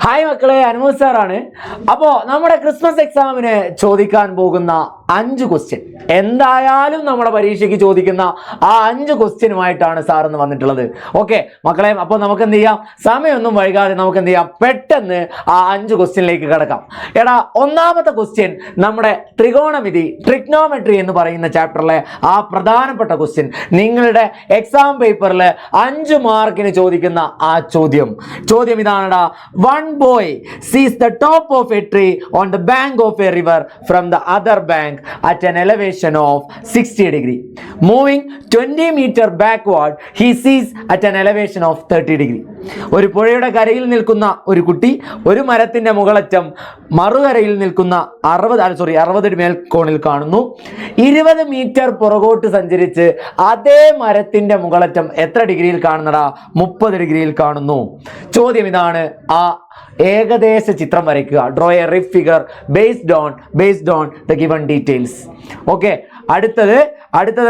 Hi മക്കളെ, അനുമോദ് സാറാണ്. അപ്പോൾ നമ്മുടെ ക്രിസ്മസ് എക്സാമിന് ചോദിക്കാൻ പോകുന്ന 5 ക്വസ്റ്റ്യൻ എന്തായാലും നമ്മുടെ പരീക്ഷയ്ക്ക് ചോദിക്കുന്ന ആ 5 ക്വസ്റ്റ്യനുമായിട്ടാണ് സാർ എന്ന് വന്നിട്ടുള്ളത്. ഓക്കെ മക്കളെ, അപ്പോൾ നമുക്ക് എന്ത് ചെയ്യാം, സമയമൊന്നും വൈകാതെ നമുക്ക് എന്ത് ചെയ്യാം, പെട്ടെന്ന് ആ 5 ക്വസ്റ്റ്യനിലേക്ക് കിടക്കാം. എടാ, ഒന്നാമത്തെ ക്വസ്റ്റ്യൻ നമ്മുടെ ത്രികോണമിതി ട്രിഗ്നോമെട്രി എന്ന് പറയുന്ന ചാപ്റ്ററിലെ ആ പ്രധാനപ്പെട്ട ക്വസ്റ്റ്യൻ, നിങ്ങളുടെ എക്സാം പേപ്പറിൽ 5 മാർക്കിന് ചോദിക്കുന്ന ആ ചോദ്യം ഇതാണെടാ. One boy sees the top of a tree on the bank of a river from the other bank at an elevation of 60 degree. Moving 20 meter backward, he sees at an elevation of 30 degree. ഒരു പുഴയുടെ കരയിൽ നിൽക്കുന്ന ഒരു കുട്ടി ഒരു മരത്തിന്റെ മുകളറ്റം മറുകരയിൽ നിൽക്കുന്ന 60 മേൽക്കോണിൽ കാണുന്നു. 20 മീറ്റർ പുറകോട്ട് സഞ്ചരിച്ച് അതേ മരത്തിന്റെ മുകളറ്റം എത്ര ഡിഗ്രിയിൽ കാണുന്നടാ? 30 ഡിഗ്രിയിൽ കാണുന്നു. ചോദ്യം ഇതാണ്, ആ ഏകദേശ ചിത്രം വരയ്ക്കുക. Draw a rough figure based on the given details. Okay, അടുത്തത്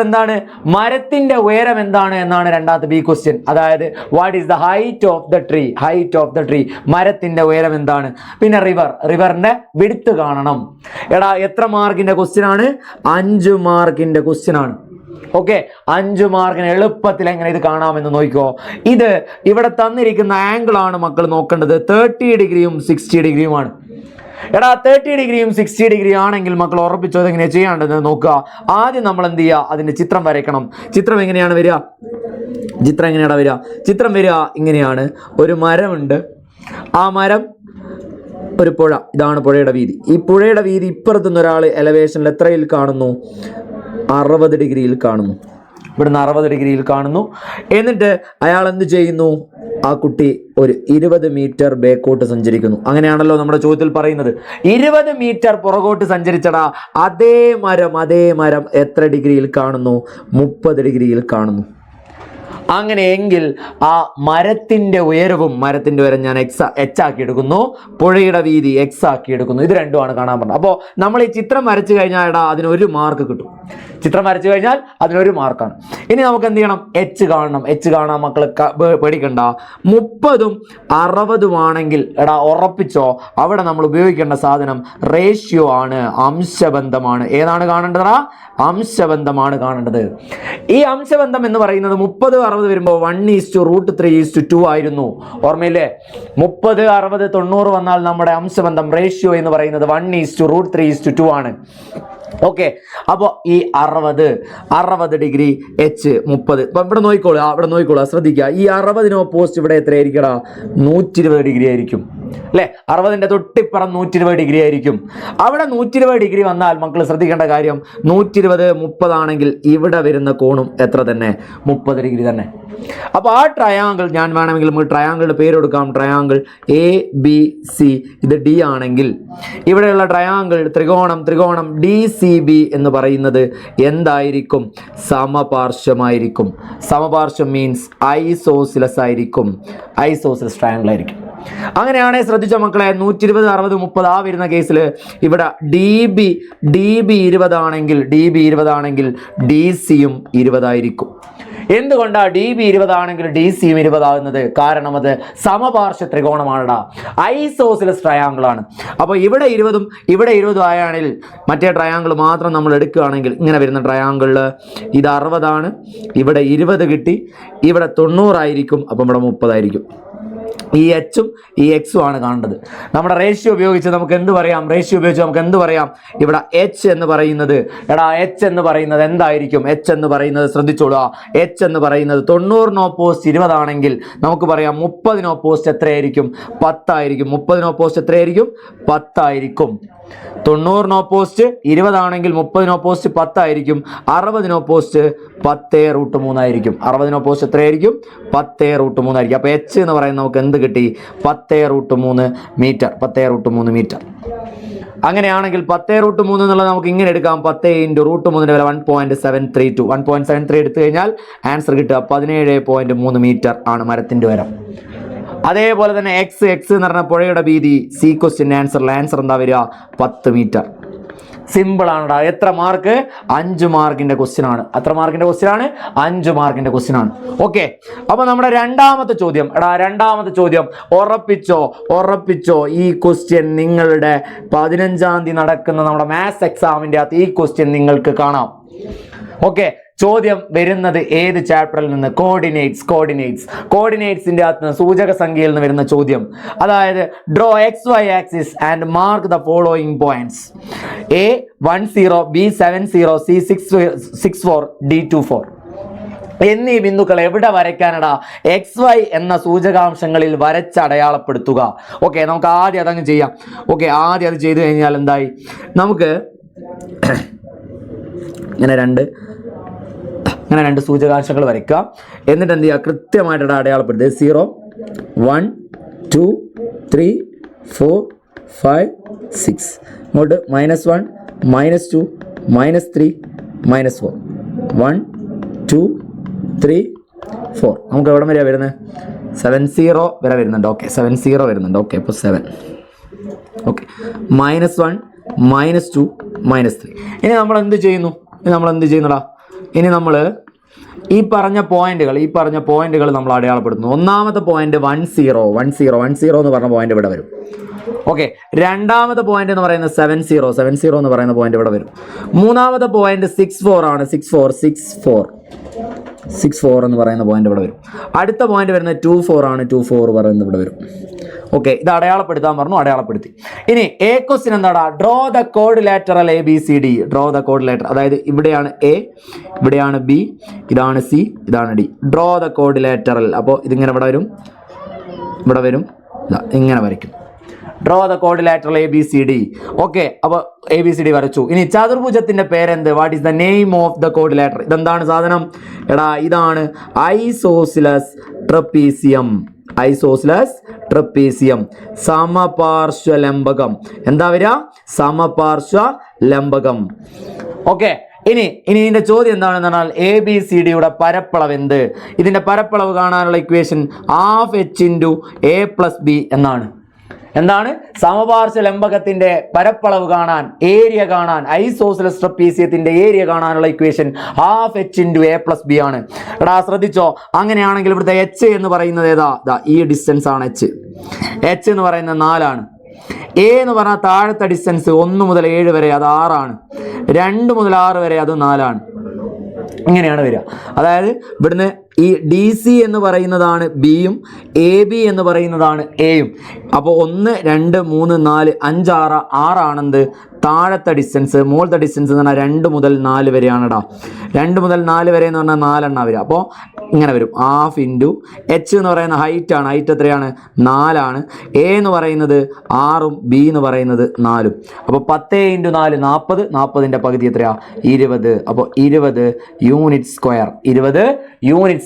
എന്താണ്? മരത്തിന്റെ ഉയരം എന്താണ് എന്നാണ് രണ്ടാമത്തെ ബി ക്വസ്റ്റ്യൻ. അതായത് what is the height of the tree, മരത്തിന്റെ ഉയരം എന്താണ്? പിന്നെ റിവറിന്റെ വിഡ്ത്ത് കാണണം. എടാ, എത്ര മാർക്കിന്റെ ക്വസ്റ്റ്യൻ ആണ്? 5 മാർക്കിന്റെ ക്വസ്റ്റ്യൻ ആണ്. ഓക്കെ, 5 മാർക്കിന് എളുപ്പത്തിൽ എങ്ങനെ ഇത് കാണാമെന്ന് നോക്കിക്കോ. ഇവിടെ തന്നിരിക്കുന്ന ആംഗിൾ ആണ് മക്കൾ നോക്കേണ്ടത്. 30 ഡിഗ്രിയും 60 ഡിഗ്രിയുമാണ്. എടാ, 30 ഡിഗ്രിയും 60 ഡിഗ്രി ആണെങ്കിൽ മക്കൾ ഉറപ്പിച്ചത് എങ്ങനെയാണ് ചെയ്യേണ്ടതെന്ന് നോക്കുക. ആദ്യം നമ്മൾ എന്ത് ചെയ്യുക, അതിന്റെ ചിത്രം വരയ്ക്കണം. ചിത്രം എങ്ങനെയാണ് വരിക? ചിത്രം വരിക ഇങ്ങനെയാണ്. ഒരു മരമുണ്ട്, ആ മരം ഒരു പുഴ, ഇതാണ് പുഴയുടെ വീതി. ഈ പുഴയുടെ വീതി ഇപ്പുറത്തുനിന്ന് ഒരാൾ എലവേഷനിൽ എത്രയിൽ കാണുന്നു? 60 ഡിഗ്രിയിൽ കാണുന്നു. ഇവിടുന്ന് 60 ഡിഗ്രിയിൽ കാണുന്നു. എന്നിട്ട് അയാൾ എന്ത് ചെയ്യുന്നു? ആ കുട്ടി ഒരു 20 മീറ്റർ ബേക്കോട്ട് സഞ്ചരിക്കുന്നു. അങ്ങനെയാണല്ലോ നമ്മുടെ ചോദ്യത്തിൽ പറയുന്നത്. 20 മീറ്റർ പുറകോട്ട് സഞ്ചരിച്ചടാ അതേ മരം എത്ര ഡിഗ്രിയിൽ കാണുന്നു? 30 ഡിഗ്രിയിൽ കാണുന്നു. അങ്ങനെയെങ്കിൽ ആ മരത്തിന്റെ ഉയരവും ഞാൻ എച്ച് ആക്കി എടുക്കുന്നു, പുഴയുടെ വീതി എക്സ് ആക്കി എടുക്കുന്നു. ഇത് രണ്ടുമാണ് കാണാൻ പറഞ്ഞത്. അപ്പോൾ നമ്മൾ ഈ ചിത്രം വരച്ചു കഴിഞ്ഞാൽ അതിനൊരു മാർക്ക് കിട്ടും. ചിത്രം വരച്ചു കഴിഞ്ഞാൽ അതിനൊരു മാർക്കാണ്. ഇനി നമുക്ക് എന്ത് ചെയ്യണം? എച്ച് കാണാൻ മക്കൾ പേടിക്കണ്ട. 30ഉം 60ഉം ആണെങ്കിൽ എടാ ഉറപ്പിച്ചോ, അവിടെ നമ്മൾ ഉപയോഗിക്കേണ്ട സാധനം റേഷ്യോ ആണ്, അംശബന്ധമാണ്. ഏതാണ് കാണേണ്ടതാ? അംശബന്ധമാണ് കാണേണ്ടത്. ഈ അംശബന്ധം എന്ന് പറയുന്നത് 30, 60 വരുമ്പോൾ 1:√3:2 ആയിരുന്നു. ഓർമ്മയില്ലേ? 30, 60, 90 വന്നാൽ നമ്മുടെ അംശബന്ധം റേഷ്യോ എന്ന് പറയുന്നത് 1:√3:2 ആണ്. ഓക്കെ, അപ്പോൾ ഈ 60 ഡിഗ്രി എച്ച് 30. ഇപ്പം ഇവിടെ നോക്കിക്കോളൂ, ശ്രദ്ധിക്കുക. ഈ 60ന് ഓപ്പോസിറ്റ് ഇവിടെ എത്രയായിരിക്കടാ? 120 ഡിഗ്രി ആയിരിക്കും അല്ലേ? 60ന്റെ തൊട്ടിപ്പുറം 120 ഡിഗ്രി ആയിരിക്കും. അവിടെ 120 ഡിഗ്രി വന്നാൽ മക്കൾ ശ്രദ്ധിക്കേണ്ട കാര്യം, 120 30 ആണെങ്കിൽ ഇവിടെ വരുന്ന കോണും എത്ര തന്നെ? 30 ഡിഗ്രി തന്നെ. അപ്പോൾ ആ ട്രയാങ്കിൾ, ഞാൻ വേണമെങ്കിൽ നമുക്ക് ട്രയാങ്കിളിന്റെ പേര് കൊടുക്കാം. ട്രയാങ്കിൾ ABC, ഇത് ഡി ആണെങ്കിൽ ഇവിടെയുള്ള ട്രയാങ്കിൾ ത്രികോണം DCB എന്ന് പറയുന്നത് എന്തായിരിക്കും? സമപാർശ്വമായിരിക്കും. സമപാർശ്വം മീൻസ് ഐസോസിലസ് ആയിരിക്കും. ഐസോസിലസ് ട്രയാങ്കിൾ ആയിരിക്കും. അങ്ങനെയാണെങ്കിൽ ശ്രദ്ധിച്ച മക്കളെ, 120, 60, 30 ആ വരുന്ന കേസിൽ ഇവിടെ DB 20 ആണെങ്കിൽ DCയും 20 ആയിരിക്കും. എന്തുകൊണ്ടാണ് DB 20 ആണെങ്കിൽ DCയും 20 ആകുന്നത്? കാരണം അത് സമപാർശ്വ ത്രികോണമാണടാ, ഐസോസിലസ് ട്രയാങ്കിൾ ആണ്. അപ്പോൾ ഇവിടെ 20ഉം ഇവിടെ 20ഉം ആയാണെങ്കിൽ മറ്റേ ട്രയാങ്കിൾ മാത്രം നമ്മൾ എടുക്കുകയാണെങ്കിൽ ഇങ്ങനെ വരുന്ന ട്രയാങ്കിളിൽ ഇത് 60 ആണ്, ഇവിടെ 20 കിട്ടി, ഇവിടെ 90 ആയിരിക്കും, അപ്പം ഇവിടെ 30 ആയിരിക്കും. ഈ എച്ചും ഈ എക്സും ആണ് കാണേണ്ടത്. നമ്മുടെ റേഷ്യോ ഉപയോഗിച്ച് നമുക്ക് എന്ത് പറയാം? ഇവിടെ എച്ച് എന്ന് പറയുന്നത് എന്തായിരിക്കും? എച്ച് എന്ന് പറയുന്നത് ശ്രദ്ധിച്ചോളുക. എച്ച് എന്ന് പറയുന്നത് 90ന് ഓപ്പോസിറ്റ് 20 ആണെങ്കിൽ നമുക്ക് പറയാം 30ന് ഓപ്പോസിറ്റ് എത്രയായിരിക്കും? 10 ആയിരിക്കും. 30ന് ഓപ്പോസിറ്റ് എത്രയായിരിക്കും? 10 ആയിരിക്കും. 90ന് ഓപ്പോസിറ്റ് 20 ആണെങ്കിൽ 30ന് ഓപ്പോസിറ്റ് 10 ആയിരിക്കും. 60ന് ഓപ്പോസിറ്റ് 10√3 ആയിരിക്കും. 60ന് ഓപ്പോസിറ്റ് എത്രയായിരിക്കും? 10√3 ആയിരിക്കും. അപ്പോൾ എച്ച് എന്ന് പറയുന്നത് നമുക്ക് എന്ത് കിട്ടി? 10√3 മീറ്റർ. അങ്ങനെയാണെങ്കിൽ 10√3 എന്നുള്ളത് നമുക്ക് ഇങ്ങനെ എടുക്കാം. 10 × √3 വില 1.732. 1.73 എടുത്തു കഴിഞ്ഞാൽ ആൻസർ കിട്ടുക 17.3 മീറ്റർ ആണ് മരത്തിന്റെ ഉയരം. അതേപോലെ തന്നെ എക്സ് എന്ന് പറഞ്ഞ പുഴയുടെ വീതി. സി ക്വസ്റ്റ്യൻ ആൻസർ എന്താ വരിക? 10 മീറ്റർ. സിമ്പിൾ ആണടാ. എത്ര മാർക്ക്? 5 മാർക്കിന്റെ ക്വസ്റ്റ്യൻ ആണ്. എത്ര മാർക്കിന്റെ ക്വസ്റ്റ്യൻ ആണ്? 5 മാർക്കിന്റെ ക്വസ്റ്റ്യൻ ആണ്. ഓക്കെ, അപ്പൊ നമ്മുടെ രണ്ടാമത്തെ ചോദ്യം, രണ്ടാമത്തെ ചോദ്യം ഉറപ്പിച്ചോ ഈ ക്വസ്റ്റ്യൻ നിങ്ങളുടെ 15-ാം തീയതി നടക്കുന്ന നമ്മുടെ മാത്സ് എക്സാമിന്റെ അകത്ത് ഈ ക്വസ്റ്റ്യൻ നിങ്ങൾക്ക് കാണാം. ഓക്കെ, ചോദ്യം വരുന്നത് ഏത് ചാപ്റ്ററിൽ നിന്ന്? കോർഡിനേറ്റ്സിന്റെ അകത്ത് സൂചക സംഖ്യയിൽ നിന്ന് വരുന്ന ചോദ്യം. അതായത് draw XY axis and mark the following points: A 10, B 70, C 64, D 24 എന്നീ ബിന്ദുക്കൾ എവിടെ വരയ്ക്കാനടാ? XY എന്ന സൂചകാംശങ്ങളിൽ വരച്ചടയാളപ്പെടുത്തുക. ഓക്കെ, നമുക്ക് ആദ്യം അതങ്ങ് ചെയ്യാം. ഓക്കെ, ആദ്യം അത് ചെയ്തു കഴിഞ്ഞാൽ എന്തായി? നമുക്ക് ഇങ്ങനെ രണ്ട് സൂചകാംശങ്ങൾ വരയ്ക്കുക. എന്നിട്ട് എന്ത് ചെയ്യുക? കൃത്യമായിട്ട് അടയാളപ്പെടുത്തുക. 0, 1, 2, 3, 4, 5, 6. ഇങ്ങോട്ട് -1, -2, -3, -4. 1, 2, 3, 4. നമുക്ക് എവിടെ വരെയാണ് വരുന്നത്? 70 വരെ വരുന്നുണ്ട്. ഓക്കെ, 70 വരുന്നുണ്ട്. ഓക്കെ, അപ്പോൾ 7. ഓക്കെ, -1, -2, -3. ഇനി നമ്മൾ എന്ത് ചെയ്യുന്നടാ? ഇനി നമ്മൾ ഈ പറഞ്ഞ പോയിന്റുകൾ നമ്മൾ അടയാളപ്പെടുത്തുന്നു. ഒന്നാമത്തെ പോയിന്റ് 10 എന്ന് പറഞ്ഞ പോയിന്റ് ഇവിടെ വരും. ഓക്കെ, രണ്ടാമത്തെ പോയിന്റ് എന്ന് പറയുന്നത് 70 എന്ന് പറയുന്ന പോയിന്റ് ഇവിടെ വരും. മൂന്നാമത്തെ പോയിന്റ് 64 ആണ്. 64 എന്ന് പറയുന്ന പോയിന്റ് ഇവിടെ വരും. അടുത്ത പോയിന്റ് വരുന്നത് 24 ആണ്. 24 പറയുന്നത് ഇവിടെ വരും. ഓക്കെ, ഇത് അടയാളപ്പെടുത്താൻ പറഞ്ഞു, അടയാളപ്പെടുത്തി. ഇനി എ ക്വസ്റ്റ്യൻ എന്താടാ? Draw the quadrilateral ABCD. Draw the quadrilateral, അതായത് ഇവിടെയാണ് A, ഇവിടെയാണ് B, ഇതാണ് C, ഇതാണ് D. Draw the കോഡിലാറ്ററൽ. അപ്പോൾ ഇതിങ്ങനെ ഇവിടെ വരും, ഇങ്ങനെ വരയ്ക്കും. Draw the quadrilateral ABCD. Okay, അപ്പോൾ ABCD വരച്ചു. ഇനി ചതുർഭുജത്തിന്റെ പേരെന്ത്? What is the name of the quadrilateral? ഇതെന്താണ് സാധനം? ഇതാണ് ഐസോസിലസ് ട്രപ്പീസിയം. സമപാർശ്വലംബകം. എന്താ വരിക? സമപാർശ്വലംബകം. ഓക്കെ, ഇനി ഇതിന്റെ ചോദ്യം എന്താണെന്ന് പറഞ്ഞാൽ ABCDയുടെ പരപ്പളവ് എന്ത്? ഇതിന്റെ പരപ്പളവ് കാണാനുള്ള ഇക്വേഷൻ ½ H × A + B എന്നാണ്. എന്താണ്? സമപാർശ്വ ലംബകത്തിന്റെ പരപ്പളവ് കാണാൻ, ഏരിയ കാണാൻ, ഐസോസിലസ് ട്രപ്പീസിയത്തിന്റെ ഏരിയ കാണാനുള്ള ഇക്വേഷൻ ½ H × A + B ആണ്. ശ്രദ്ധിച്ചോ. അങ്ങനെയാണെങ്കിൽ ഇവിടുത്തെ H എന്ന് പറയുന്നത് ഏതാ? ഈ ഡിസ്റ്റൻസ് ആണ് H എന്ന് പറയുന്നത് 4 ആണ്. A എന്ന് പറഞ്ഞാൽ താഴത്തെ ഡിസ്റ്റൻസ് 1 മുതൽ 7 വരെ, അത് 6 ആണ്. 2 മുതൽ 6 വരെ അത് 4 ആണ്. ഇങ്ങനെയാണ് വരിക. അതായത് ഇവിടുന്ന് ഈ DC എന്ന് പറയുന്നതാണ് Bയും AB എന്ന് പറയുന്നതാണ് Aയും. അപ്പോൾ 1, 2, 3, 4, 5, 6 ആണെന്ത്? താഴത്തെ ഡിസ്റ്റൻസ്. മുകളിലത്തെ ഡിസ്റ്റൻസ് എന്ന് പറഞ്ഞാൽ 2 മുതൽ 4 വരെയാണെടാ. 2 മുതൽ 4 വരെ എന്ന് പറഞ്ഞാൽ 4 എണ്ണ വരിക. അപ്പോൾ ഇങ്ങനെ വരും. ½ × H എന്ന് പറയുന്ന ഹൈറ്റ് ആണ്. ഹൈറ്റ് എത്രയാണ്? 4 ആണ്. A എന്ന് പറയുന്നത് 6ഉം B എന്ന് പറയുന്നത് 4ഉം. അപ്പോൾ 10 × 4 40. 40ന്റെ പകുതി എത്രയാ? 20. അപ്പോൾ 20 യൂണിറ്റ്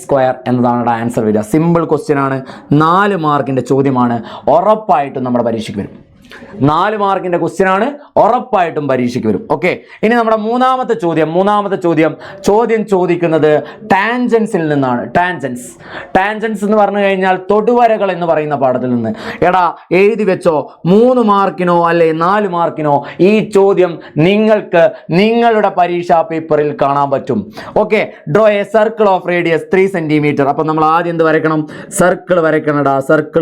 സ്ക്വയർ എന്നതാണ് ആൻസർ വരിക. സിമ്പിൾ ക്വസ്റ്റ്യൻ ആണ്. 4 മാർക്കിന്റെ ചോദ്യമാണ്. ഉറപ്പായിട്ടും നമ്മുടെ പരീക്ഷയ്ക്ക് വരും. 4 മാർക്കിന്റെ ക്വസ്റ്റ്യൻ ആണ്, ഉറപ്പായിട്ടും പരീക്ഷയ്ക്ക് വരും. ഓക്കെ, ഇനി നമ്മുടെ മൂന്നാമത്തെ ചോദ്യം ചോദിക്കുന്നത് ടാൻജൻസിൽ നിന്നാണ്. ടാൻജൻസ് എന്ന് പറഞ്ഞു കഴിഞ്ഞാൽ തൊടുവരകൾ എന്ന് പറയുന്ന പാഠത്തിൽ നിന്ന്. എഴുതി വെച്ചോ. 3 മാർക്കിനോ അല്ലെ 4 മാർക്കിനോ ഈ ചോദ്യം നിങ്ങൾക്ക് നിങ്ങളുടെ പരീക്ഷാ പേപ്പറിൽ കാണാൻ പറ്റും. Okay, draw A circle of radius 3 centimetre. അപ്പൊ നമ്മൾ ആദ്യം എന്ത് വരയ്ക്കണം? സർക്കിൾ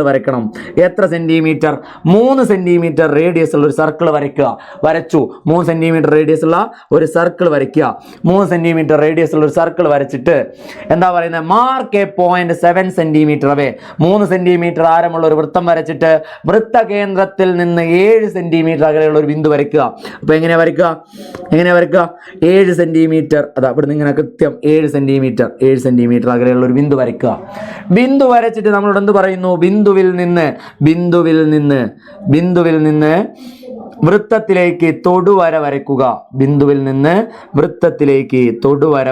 വരയ്ക്കണം. എത്ര സെന്റിമീറ്റർ? 3 സെന്റിമീറ്റർ റേഡിയസ് ഉള്ള ഒരു സർക്കിൾ വരച്ചു. 3 സെന്റിമീറ്റർ റേഡിയസ് ഉള്ള ഒരു സർക്കിൾ വരയ്ക്കുക. 3 സെന്റിമീറ്റർ റേഡിയസ് ഉള്ള ഒരു സർക്കിൾ വരച്ചിട്ട് എന്താ പറയുന്നത്? Mark a point 7 centimetre away. 3 centimetre ആരമുള്ള ഒരു വൃത്തം വരച്ചിട്ട് വൃത്ത കേന്ദ്രത്തിൽ നിന്ന് 7 സെന്റിമീറ്റർ അകലെയുള്ള ഒരു ബിന്ദു വരയ്ക്കുക. അപ്പൊ എങ്ങനെ വരയ്ക്കുക? 7 സെന്റിമീറ്റർ. അതാ ഇവിടുന്ന് ഇങ്ങനെ കൃത്യം 7 സെന്റിമീറ്റർ അകലെയുള്ള ഒരു ബിന്ദു വരയ്ക്കുക. ബിന്ദു വരച്ചിട്ട് നമ്മളോട് എന്ത് പറയുന്നു? ബിന്ദുവിൽ നിന്ന് വൃത്തത്തിലേക്ക് തൊടുവര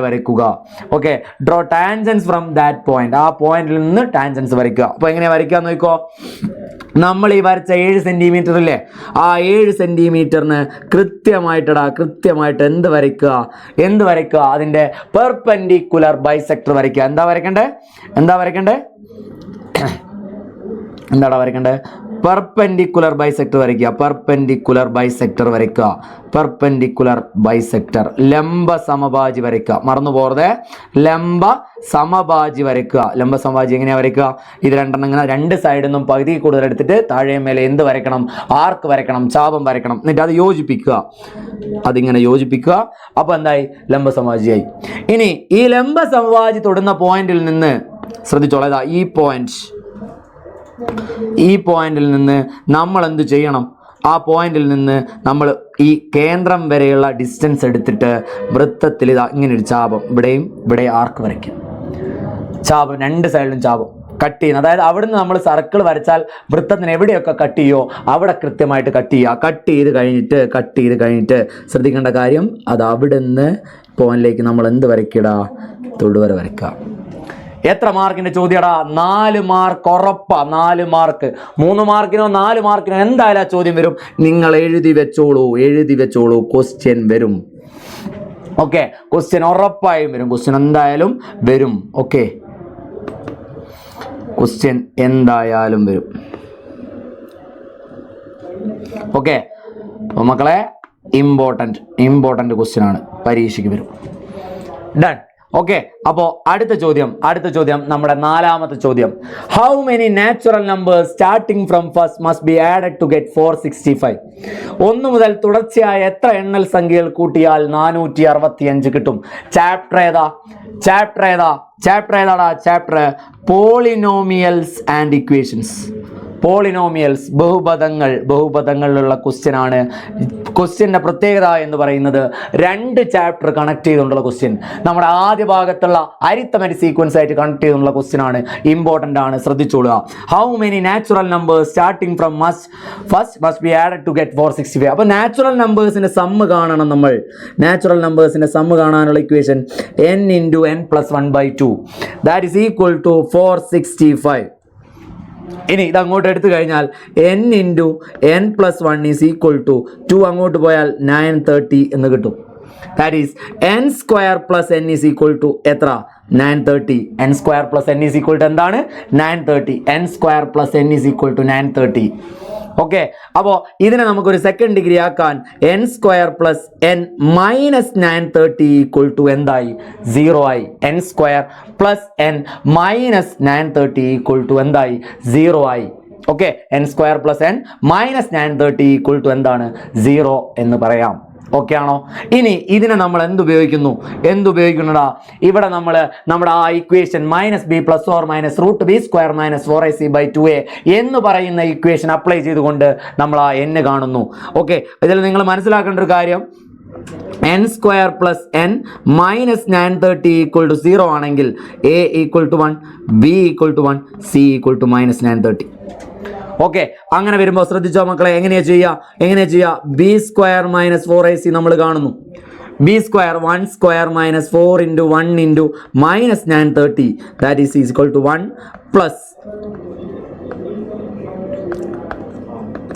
വരയ്ക്കുക. Okay, draw tangents from that point. ആ പോയിന്റിൽ നിന്ന് ടാൻജൻസ് വരയ്ക്കുക. അപ്പൊ എങ്ങനെയാ വരയ്ക്കാന്ന് നോക്കോ. നമ്മൾ ഈ വരച്ച 7 സെന്റിമീറ്റർ ഇല്ലേ, ആ 7 സെന്റിമീറ്ററിന് കൃത്യമായിട്ട് എന്ത് വരയ്ക്കുക? അതിന്റെ പെർപെൻഡിക്കുലർ ബൈസെക്ടർ വരയ്ക്കുക. എന്താ വരയ്ക്കണ്ടേ? പെർപെൻഡിക്കുലർ ബൈസെക്ടർ വരയ്ക്കുക. പെർപെൻഡിക്കുലർ ബൈസെക്ടർ വരയ്ക്കുക. Perpendicular bisector. ലംബ സമഭാജി വരയ്ക്കുക. മറന്നു പോകരുത്, ലംബ സമഭാജി വരയ്ക്കുക. ലംബ സമഭാജി എങ്ങനെയാ വരയ്ക്കുക? ഇത് രണ്ടെണ്ണം ഇങ്ങനെ രണ്ട് സൈഡിൽ നിന്നും പകുതി കൂടുതൽ എടുത്തിട്ട് താഴെ മേലെ എന്ത് വരയ്ക്കണം? ആർക്ക് വരയ്ക്കണം, ചാപം വരയ്ക്കണം. എന്നിട്ട് അത് യോജിപ്പിക്കുക. അതിങ്ങനെ യോജിപ്പിക്കുക. അപ്പൊ എന്തായി? ലംബ സമഭാജിയായി. ഇനി ഈ ലംബ സമഭാജി തൊടുന്ന പോയിന്റിൽ നിന്ന് ശ്രദ്ധിച്ചോളാം, ഈ പോയിന്റിൽ നിന്ന് നമ്മൾ എന്ത് ചെയ്യണം? ആ പോയിന്റിൽ നിന്ന് നമ്മൾ ഈ കേന്ദ്രം വരെയുള്ള ഡിസ്റ്റൻസ് എടുത്തിട്ട് വൃത്തത്തിൽ ഇതാ ഇങ്ങനെ ഒരു ചാപം, ഇവിടെയും ഇവിടെ ആർക്ക് വരയ്ക്കും. ചാപം രണ്ട് സൈഡിലും ചാപം കട്ട് ചെയ്യുന്നത്. അതായത് അവിടുന്ന് നമ്മൾ സർക്കിൾ വരച്ചാൽ വൃത്തത്തിന് എവിടെയൊക്കെ കട്ട് ചെയ്യോ അവിടെ കൃത്യമായിട്ട് കട്ട് ചെയ്യുക. കട്ട് ചെയ്ത് കഴിഞ്ഞിട്ട് ശ്രദ്ധിക്കേണ്ട കാര്യം, അത് അവിടുന്ന് പോയിന്റിലേക്ക് നമ്മൾ എന്ത് വരയ്ക്കടാ? തൊടുവര വരയ്ക്കുക. എത്ര മാർക്കിന്റെ ചോദ്യടാ? 4 മാർക്ക് ഉറപ്പാ. 4 മാർക്ക്. 3 മാർക്കിനോ 4 മാർക്കിനോ എന്തായാലും ചോദ്യം വരും. നിങ്ങൾ എഴുതി വെച്ചോളൂ. ക്വസ്റ്റ്യൻ വരും. ഓക്കെ, ക്വസ്റ്റ്യൻ ഉറപ്പായും വരും. ക്വസ്റ്റ്യൻ എന്തായാലും വരും. ഓക്കെ, ക്വസ്റ്റ്യൻ എന്തായാലും വരും. ഓക്കെ, അപ്പോൾ മക്കളെ ഇമ്പോർട്ടൻറ്റ് ക്വസ്റ്റ്യൻ ആണ്, പരീക്ഷയ്ക്ക് വരും. ഡൺ. ഓക്കെ, അപ്പോൾ അടുത്ത ചോദ്യം നമ്മുടെ 4ാമത്തെ ചോദ്യം. How many natural numbers starting from first must be added to get 465? 1 മുതൽ തുടർച്ചയായ എത്ര എണ്ണൽ സംഖ്യകൾ കൂട്ടിയാൽ 465 കിട്ടും? ചാപ്റ്റർ ഏതാടാ? Chapter polynomials and equations. Polynomials, ബഹുപദങ്ങളിലുള്ള ക്വസ്റ്റ്യൻ ആണ്. ക്വസ്റ്റ്യൻ്റെ പ്രത്യേകത എന്ന് പറയുന്നത് 2 ചാപ്റ്റർ കണക്ട് ചെയ്തുകൊണ്ടുള്ള ക്വസ്റ്റ്യൻ. നമ്മുടെ ആദ്യ ഭാഗത്തുള്ള അരിത്തമെറ്റിക് സീക്വൻസ് ആയിട്ട് കണക്ട് ചെയ്തുകൊണ്ടുള്ള ക്വസ്റ്റ്യൻ ആണ്. ഇമ്പോർട്ടൻ്റ് ആണ്, ശ്രദ്ധിച്ചോളുക. How many natural numbers starting from first must be added to get 465? അപ്പോൾ നാച്ചുറൽ നമ്പേഴ്സിൻ്റെ സമ്മ് കാണണം നമ്മൾ. നാച്ചുറൽ നമ്പേഴ്സിൻ്റെ സമ്മ് കാണാനുള്ള equation n × n+1/2 that is equal to 465. ഇനി ഇത് അങ്ങോട്ട് എടുത്തു കഴിഞ്ഞാൽ n × n+1 is equal to 2. അങ്ങോട്ട് പോയാൽ 930 എന്ന് കിട്ടും. That is n² + n is equal to എത്ര? 930. n² + n is equal to എന്താണ്? 930. n² + n is equal to 930. Okay, അപ്പോൾ ഇതിനെ നമുക്കൊരു സെക്കൻഡ് ഡിഗ്രി ആക്കാൻ n² + n - 930 ഈക്വൽ ടു എന്തായി? 0 ആയി. n² + n - 930 ഈക്വൽ ടു എന്തായി? 0 ആയി. Okay, n² + n - 930 equal to എന്താണ്? 0 എന്ന് പറയാം. ഓക്കെ ആണോ? ഇനി ഇതിനെ നമ്മൾ എന്തുപയോഗിക്കുന്നടാ? ഇവിടെ നമ്മൾ നമ്മുടെ ആ equation -b + or -√b² - 4ac/2a എന്ന് പറയുന്ന ഇക്വേഷൻ അപ്ലൈ ചെയ്തുകൊണ്ട് നമ്മൾ ആ n കാണുന്നു. ഓക്കെ, ഇതിൽ നിങ്ങൾ മനസ്സിലാക്കേണ്ട ഒരു കാര്യം, n² + n - 930 ഈക്വൽ ടു 0 ആണെങ്കിൽ a equal to 1, b equal to 1, c equal to -930. Okay, അങ്ങനെ വരുമ്പോൾ ശ്രദ്ധിച്ചോ മക്കളെ, എങ്ങനെയാ ചെയ്യുക? b² - 4ac നമ്മൾ കാണുന്നു. b² 1² - 4 × 1 × -930 that is equal to 1 +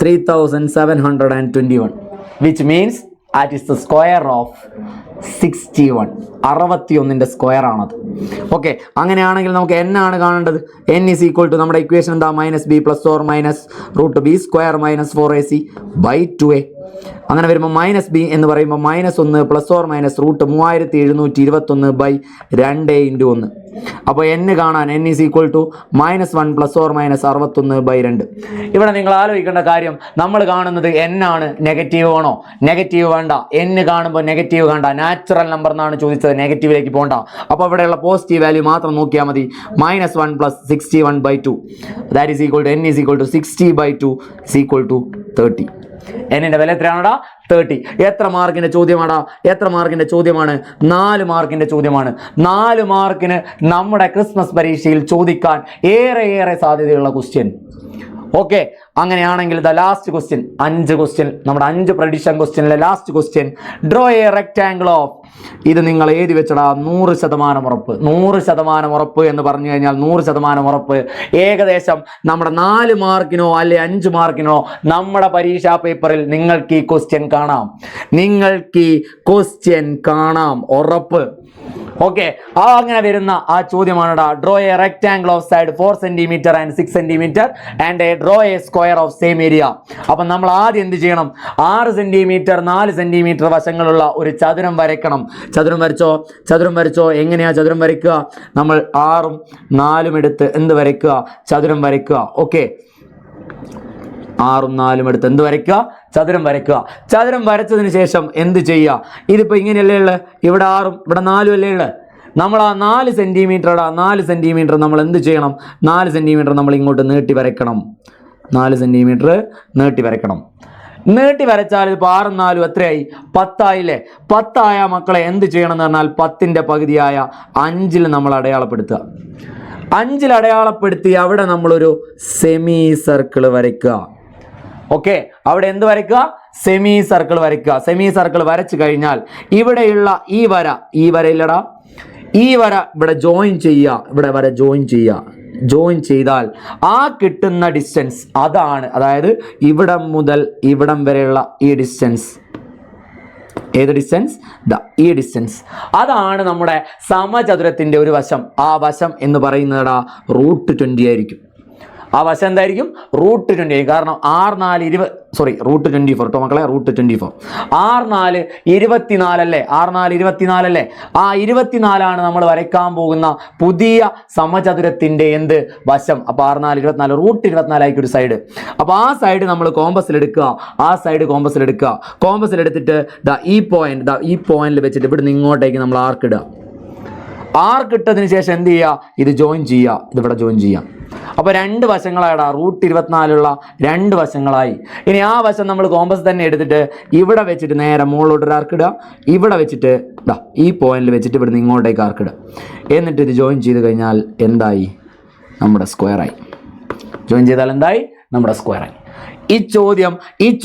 3721 which means that is the square of 61. 61ന്റെ square ആണത്. ഓക്കെ, അങ്ങനെയാണെങ്കിൽ നമുക്ക് n ആണ് കാണേണ്ടത്. n ഈസ് ഈക്വൽ ടു നമ്മുടെ ഇക്വേഷൻ എന്താ? -b + or -√b² - 4ac/2a. അങ്ങനെ വരുമ്പോൾ -b എന്ന് പറയുമ്പോൾ -1 + or -√3721/2 × 1. അപ്പോൾ n കാണാൻ n is equal to -1 + or -61/2. ഇവിടെ നിങ്ങൾ ആലോചിക്കേണ്ട കാര്യം, നമ്മൾ കാണുന്നത് n ആണ്. നെഗറ്റീവ് ആണോ? നെഗറ്റീവ് വേണ്ട. n കാണുമ്പോൾ നെഗറ്റീവ് വേണ്ട. നാച്ചുറൽ നമ്പർ എന്നാണ് ചോദിച്ചത്, നെഗറ്റീവിലേക്ക് പോകണ്ട. അപ്പോൾ ഇവിടെയുള്ള പോസിറ്റീവ് വാല്യൂ മാത്രം നോക്കിയാൽ മതി. -1 + 61/2 that is equal to n is equal to 60/2 is equal to 30. എന്നിന്റെ വില എത്രയാണടാ? 30. എത്ര മാർക്കിന്റെ ചോദ്യമാണ്? 4 മാർക്കിന്റെ ചോദ്യമാണ്. 4 മാർക്കിന് നമ്മുടെ ക്രിസ്മസ് പരീക്ഷയിൽ ചോദിക്കാൻ ഏറെ സാധ്യതയുള്ള ക്വസ്റ്റ്യൻ. ഓക്കെ, അങ്ങനെയാണെങ്കിൽ ദ ലാസ്റ്റ് ക്വസ്റ്റ്യൻ, 5 ക്വസ്റ്റ്യൻ, നമ്മുടെ 5 പ്രഡിക്ഷൻ ക്വസ്റ്റ്യനിലെ last question, draw a rectangle of. ഇത് നിങ്ങൾ എഴുതി വെച്ചടാ, 100% ഉറപ്പ്. 100% ഉറപ്പ് എന്ന് പറഞ്ഞു കഴിഞ്ഞാൽ 100% ഉറപ്പ്. ഏകദേശം നമ്മുടെ 4 മാർക്കിനോ അല്ലെ 5 മാർക്കിനോ നമ്മുടെ പരീക്ഷാ പേപ്പറിൽ നിങ്ങൾക്ക് ഈ ക്വസ്റ്റ്യൻ കാണാം. ഉറപ്പ്. ഓക്കെ, അങ്ങനെ വരുന്ന ആ ചോദ്യമാണ് draw a rectangle of side 4 centimetre and 6 centimetre and draw A square of same area. അപ്പൊ നമ്മൾ ആദ്യം എന്ത് ചെയ്യണം? 6 സെന്റിമീറ്റർ 4 സെന്റിമീറ്റർ വശങ്ങളുള്ള ഒരു ചതുരം വരയ്ക്കണം. ചതുരം വരച്ചോ. എങ്ങനെയാ ചതുരം വരയ്ക്കുക? നമ്മൾ 6ഉം 4ഉം എടുത്ത് എന്ത് വരയ്ക്കുക? ചതുരം വരയ്ക്കുക. ഓക്കെ, 6ഉം 4ഉം എടുത്ത് എന്ത് വരയ്ക്കുക? ചതുരം വരയ്ക്കുക. ചതുരം വരച്ചതിന് ശേഷം എന്ത് ചെയ്യുക? ഇതിപ്പോ ഇങ്ങനെയല്ലേ ഉള്ളത്, ഇവിടെ 6ഉം ഇവിടെ 4ഉം അല്ലേ ഉള്ളത്. നമ്മൾ ആ 4 സെന്റിമീറ്റർ നമ്മൾ എന്ത് ചെയ്യണം? 4 സെന്റിമീറ്റർ നമ്മൾ ഇങ്ങോട്ട് നീട്ടി വരയ്ക്കണം. 4 സെന്റിമീറ്റർ നീട്ടി വരയ്ക്കണം. നീട്ടി വരച്ചാൽ ഇപ്പോൾ 6ഉം 4ഉം എത്രയായി? 10 ആയില്ലേ? 10 ആയ മക്കളെ എന്ത് ചെയ്യണം എന്ന് പറഞ്ഞാൽ 10ന്റെ പകുതിയായ 5ൽ നമ്മൾ അടയാളപ്പെടുത്തുക. 5ൽ അടയാളപ്പെടുത്തി അവിടെ നമ്മളൊരു സെമി സർക്കിൾ വരയ്ക്കുക. ഓക്കെ, അവിടെ എന്ത് വരയ്ക്കുക? സെമി സർക്കിൾ വരയ്ക്കുക. സെമി സർക്കിൾ വരച്ചു കഴിഞ്ഞാൽ ഇവിടെയുള്ള ഈ വരയില്ലടാ, ഈ വര ഇവിടെ ജോയിൻ ചെയ്യുക. ഇവിടെ വര ജോയിൻ ചെയ്താൽ ആ കിട്ടുന്ന ഡിസ്റ്റൻസ് അതാണ്, അതായത് ഇവിടം മുതൽ ഇവിടം വരെയുള്ള ഈ ഡിസ്റ്റൻസ്. ഏത് ഡിസ്റ്റൻസ്? ഈ ഡിസ്റ്റൻസ്. അതാണ് നമ്മുടെ സമചതുരത്തിന്റെ ഒരു വശം. ആ വശം എന്ന് പറയുന്നതാ √20 ആയിരിക്കും. ആ വശം എന്തായിരിക്കും? √20. കാരണം √24 കേട്ടോ മക്കളെ, √24. 6×4 24 അല്ലേ? 6×4 24 അല്ലേ? ആ 24 നമ്മൾ വരയ്ക്കാൻ പോകുന്ന പുതിയ സമചതുരത്തിന്റെ എന്ത് വശം? അപ്പൊ 6×4 24, √24 ആയിരിക്കും ഒരു സൈഡ്. അപ്പൊ ആ സൈഡ് നമ്മൾ കോമ്പസിൽ എടുക്കുക. കോമ്പസിൽ എടുത്തിട്ട് ഈ പോയിന്റിൽ വെച്ചിട്ട് ഇവിടെ നിന്ന് ഇങ്ങോട്ടേക്ക് നമ്മൾ ആർക്ക് ഇടുക. ആർക്ക് ഇട്ടതിന് ശേഷം എന്ത് ചെയ്യുക? ഇത് ജോയിൻ ചെയ്യുക. ഇതിവിടെ ജോയിൻ ചെയ്യാം. അപ്പോൾ 2 വശങ്ങളായിടാ, √24 2 വശങ്ങളായി. ഇനി ആ വശം നമ്മൾ കോമ്പസ് തന്നെ എടുത്തിട്ട് ഇവിടെ വെച്ചിട്ട് നേരെ മുകളിലോട്ട് ഒരു ആർക്ക് ഇടുക. ഇവിടെ വെച്ചിട്ട് ഈ പോയിന്റിൽ വെച്ചിട്ട് ഇവിടെ നിന്ന് ഇങ്ങോട്ടേക്ക് ആർക്ക് ഇടുക. എന്നിട്ട് ഇത് ജോയിൻ ചെയ്ത് കഴിഞ്ഞാൽ എന്തായി? നമ്മുടെ സ്ക്വയറായി. ജോയിൻ ചെയ്താൽ എന്തായി? നമ്മുടെ സ്ക്വയറായി. ഈ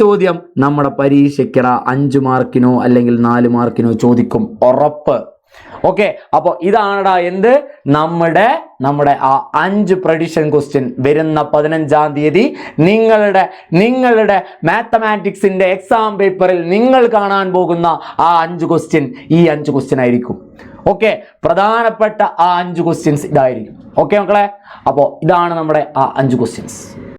ചോദ്യം നമ്മുടെ പരീക്ഷയ്ക്കട 5 മാർക്കിനോ അല്ലെങ്കിൽ 4 മാർക്കിനോ ചോദിക്കും, ഉറപ്പ്. ഓക്കെ, അപ്പോൾ ഇതാണടാ എന്ത് നമ്മുടെ ആ 5 പ്രഡിഷൻ ക്വസ്റ്റ്യൻ വരുന്ന 15-ാം തീയതി നിങ്ങളുടെ മാത്തമാറ്റിക്സിന്റെ എക്സാം പേപ്പറിൽ നിങ്ങൾ കാണാൻ പോകുന്ന ആ 5 ക്വസ്റ്റ്യൻ ഈ 5 ക്വസ്റ്റ്യൻ ആയിരിക്കും. ഓക്കെ, പ്രധാനപ്പെട്ട ആ 5 ക്വസ്റ്റ്യൻസ് ഇതായിരിക്കും. ഓക്കെ മക്കളെ, അപ്പോൾ ഇതാണ് നമ്മുടെ ആ 5 ക്വസ്റ്റ്യൻസ്.